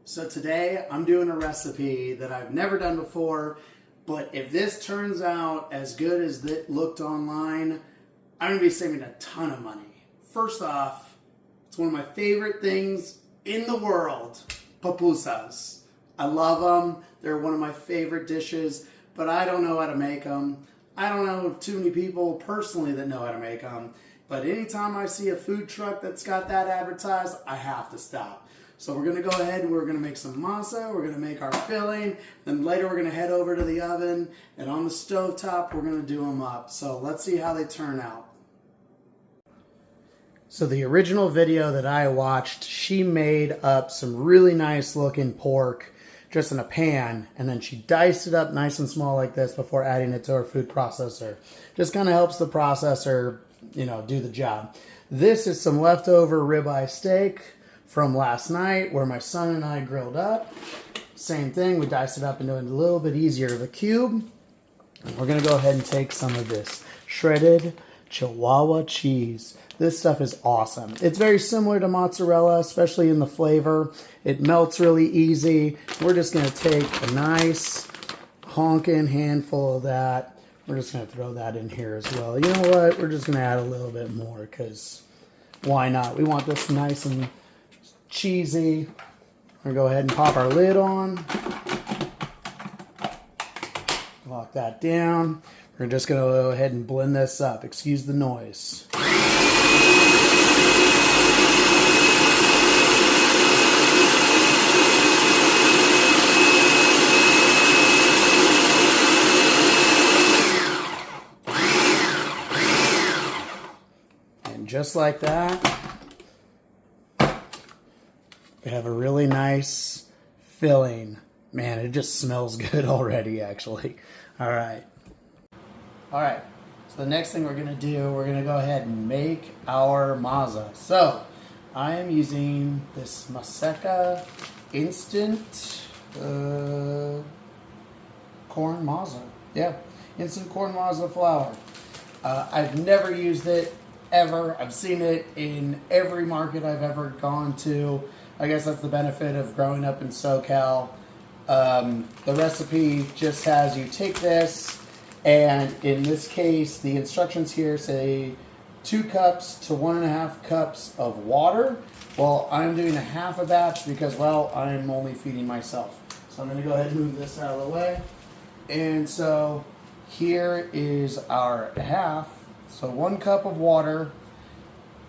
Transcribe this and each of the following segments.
So today I'm doing a recipe that I've never done before, but if this turns out as good as it looked online, I'm gonna be saving a ton of money. First off, it's one of my favorite things in the world, papusas. I love them. They're one of my favorite dishes, but I don't know how to make them. I don't know of too many people personally that know how to make them, but anytime I see a food truck that's got that advertised, I have to stop. So we're gonna go ahead and we're gonna make some masa, we're gonna make our filling, then later we're gonna head over to the oven, and on the stovetop we're gonna do them up. So let's see how they turn out. So the original video that I watched, she made up some really nice looking pork just in a pan, and then she diced it up nice and small like this before adding it to her food processor. Just kind of helps the processor, do the job. This is some leftover ribeye steak from last night where my son and I grilled up. Same thing, we diced it up into a little bit easier of a cube. And we're gonna go ahead and take some of this shredded Chihuahua cheese. This stuff is awesome. It's very similar to mozzarella, especially in the flavor. It melts really easy. We're just gonna take a nice honking handful of that. We're just gonna throw that in here as well. You know what? We're just gonna add a little bit more because why not? We want this nice and cheesy. We're gonna go ahead and pop our lid on. Lock that down. We're just gonna go ahead and blend this up. Excuse the noise. And just like that, we have a really nice filling. Man, it just smells good already, actually. All right. So the next thing we're going to do, we're going to go ahead and make our masa. So I am using this Maseca instant corn masa. Yeah, instant corn masa flour. I've never used it ever. I've seen it in every market I've ever gone to. I guess that's the benefit of growing up in SoCal. The recipe just has you take this, and in this case, the instructions here say 2 cups to 1.5 cups of water. Well, I'm doing a half a batch because, well, I'm only feeding myself. So I'm going to go ahead and move this out of the way. And so here is our half. So 1 cup of water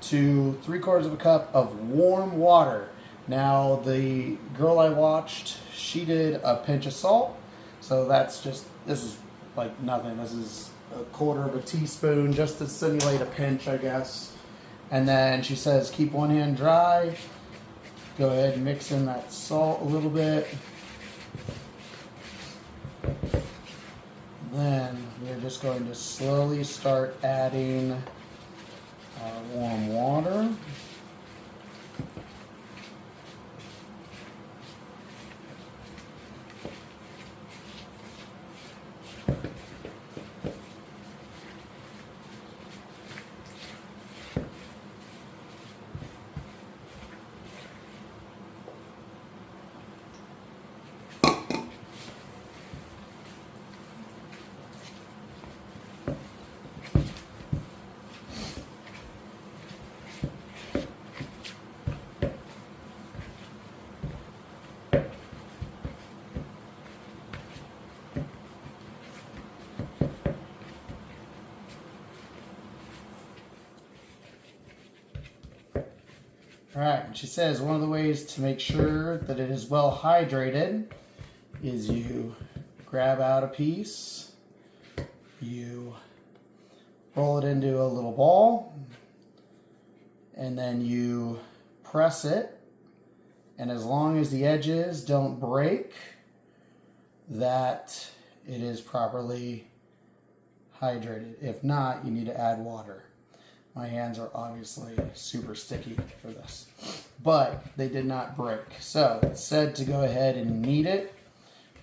to 3/4 of a cup of warm water. Now, the girl I watched, she did a pinch of salt. So this is like nothing. This is 1/4 of a teaspoon just to simulate a pinch, I guess. And then she says, keep one hand dry. Go ahead and mix in that salt a little bit. Then we're just going to slowly start adding our warm water. All right, and she says one of the ways to make sure that it is well hydrated is you grab out a piece, you roll it into a little ball, and then you press it, and as long as the edges don't break, that it is properly hydrated. If not, you need to add water. My hands are obviously super sticky for this, but they did not break. So it said to go ahead and knead it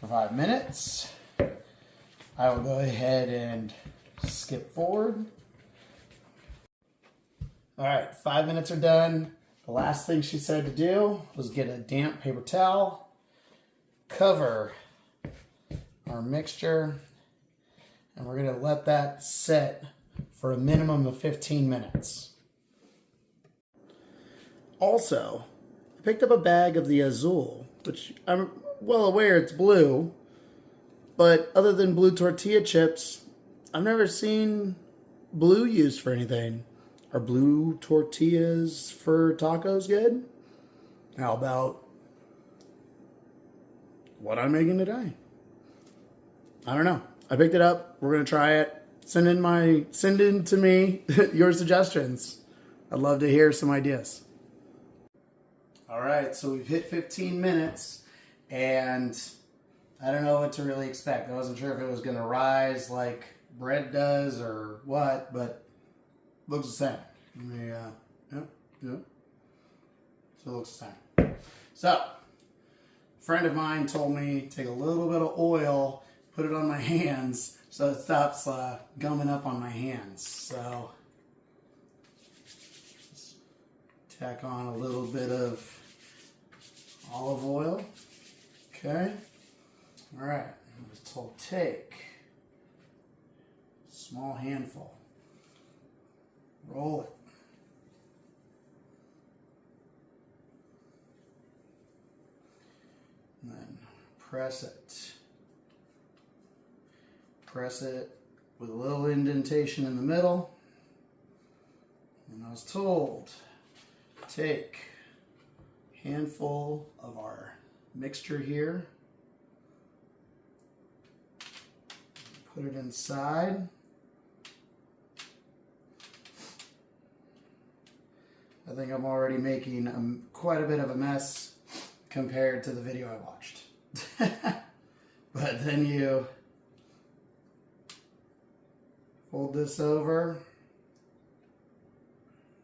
for 5 minutes. I will go ahead and skip forward. All right, 5 minutes are done. The last thing she said to do was get a damp paper towel, cover our mixture, and we're going to let that set for a minimum of 15 minutes. Also, I picked up a bag of the Azul, which I'm well aware it's blue, but other than blue tortilla chips, I've never seen blue used for anything. Are blue tortillas for tacos good? How about what I'm making today? I don't know. I picked it up. We're gonna try it. Send in to me your suggestions. I'd love to hear some ideas. All right, so we've hit 15 minutes, and I don't know what to really expect. I wasn't sure if it was gonna rise like bread does or what, but looks the same. Yep. So it looks the same. So, a friend of mine told me take a little bit of oil, put it on my hands so it stops gumming up on my hands. So, just tack on a little bit of olive oil. Okay. All right. I was told take a small handful. Roll it. And then press it. Press it with a little indentation in the middle. And I was told take a handful of our mixture here. Put it inside. I think I'm already making quite a bit of a mess compared to the video I watched. But then you fold this over,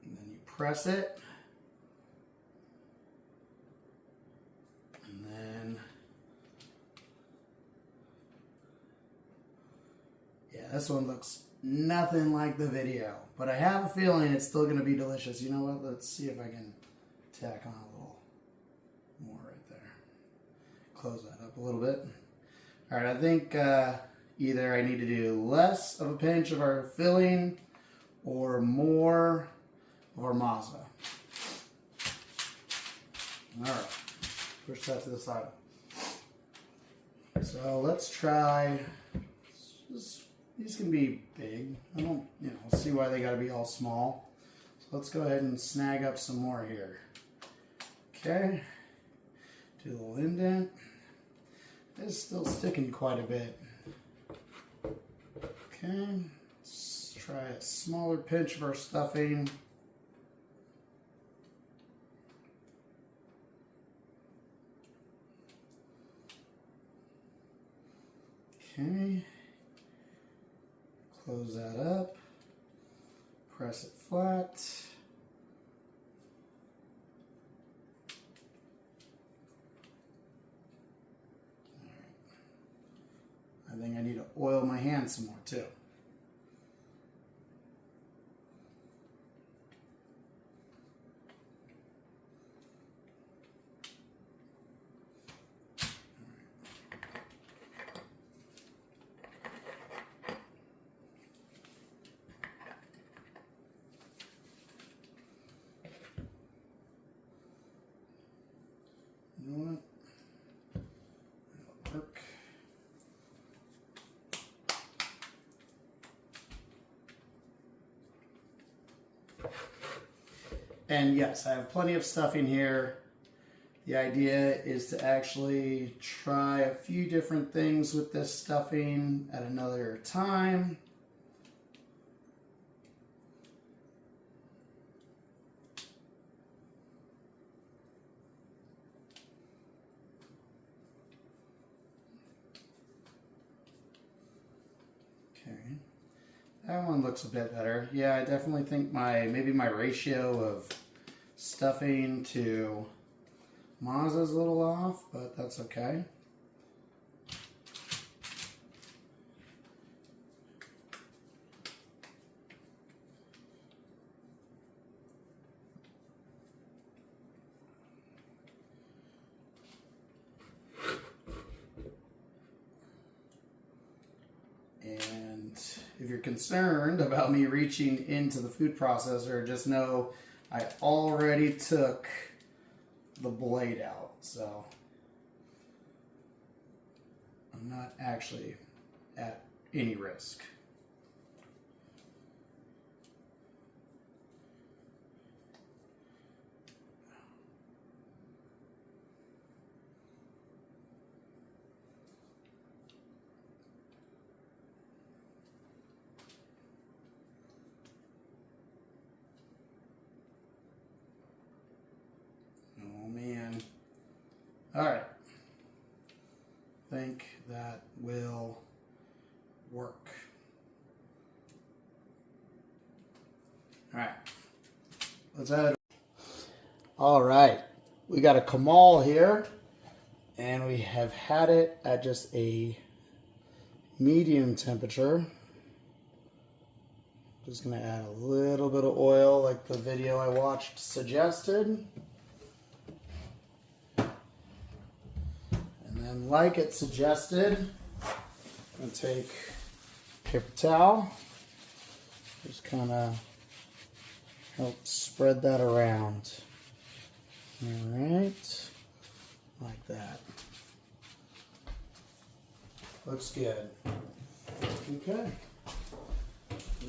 and then you press it, and then, yeah, this one looks nothing like the video, but I have a feeling it's still going to be delicious. You know what? Let's see if I can tack on a little more right there. Close that up a little bit. All right, I think either I need to do less of a pinch of our filling or more of our masa. All right, push that to the side. So let's try. These can be big. I don't, see why they got to be all small. So let's go ahead and snag up some more here. Okay. Do a little indent. It's still sticking quite a bit. Okay. Let's try a smaller pinch of our stuffing. Okay. Close that up, press it flat. All right. I think I need to oil my hands some more too. You know what? That'll work. And yes, I have plenty of stuffing here. The idea is to actually try a few different things with this stuffing at another time. Okay, that one looks a bit better. Yeah, I definitely think maybe my ratio of stuffing to masa is a little off, but that's okay. you're concerned about me reaching into the food processor, just know I already took the blade out, so I'm not actually at any risk. Oh man. All right. Think that will work. All right. Let's add. All right. We got a comal here, and we have had it at just a medium temperature. Just gonna add a little bit of oil like the video I watched suggested. And then like it suggested, I'm gonna take a paper towel, just kind of help spread that around. All right, like that. Looks good. Okay.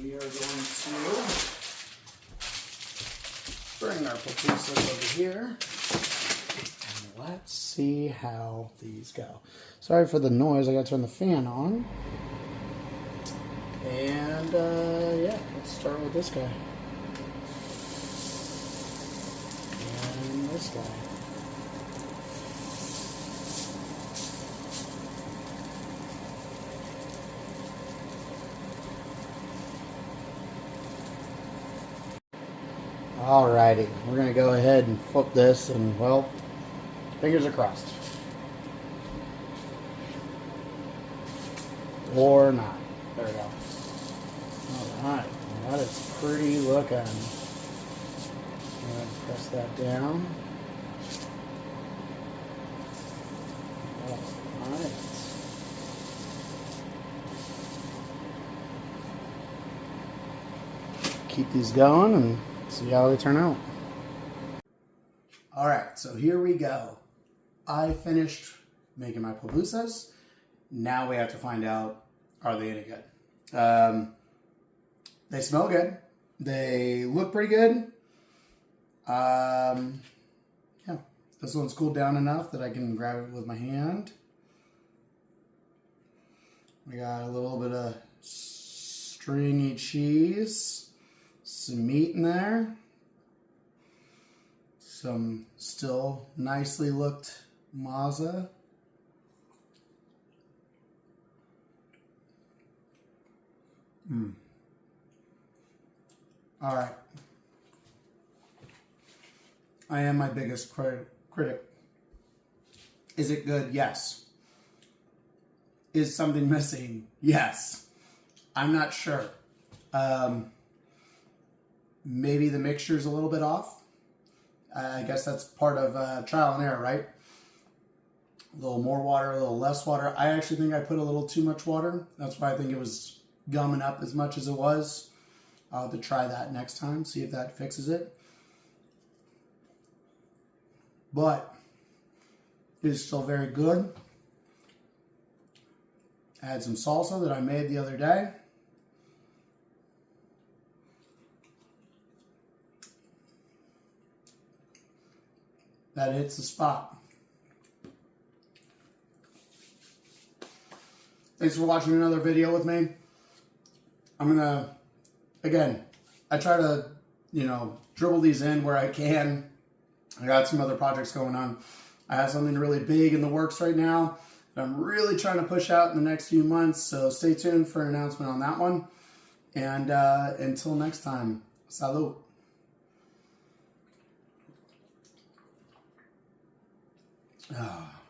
We are going to bring our papusas over here. And let's see how these go. Sorry for the noise. I got to turn the fan on. And yeah, let's start with this guy. And this guy. Alrighty, we're going to go ahead and flip this and, well, fingers are crossed. Or not. There we go. Alright, that is pretty looking. I'm going to press that down. Alright. Keep these going and see how they turn out. All right, so here we go. I finished making my papusas. Now we have to find out, are they any good? They smell good. They look pretty good. Yeah, this one's cooled down enough that I can grab it with my hand. We got a little bit of stringy cheese. Some meat in there, some still nicely looked mozza. All right. I am my biggest critic. Is it good? Yes. Is something missing? Yes. I'm not sure. Maybe the mixture's a little bit off. I guess that's part of trial and error, right? A little more water, a little less water. I actually think I put a little too much water. That's why I think it was gumming up as much as it was. I'll have to try that next time, see if that fixes it. But it is still very good. Add some salsa that I made the other day. That hits the spot. Thanks for watching another video with me. I'm gonna, again, I try to, dribble these in where I can. I got some other projects going on. I have something really big in the works right now that I'm really trying to push out in the next few months. So stay tuned for an announcement on that one. And until next time, salud. Ah.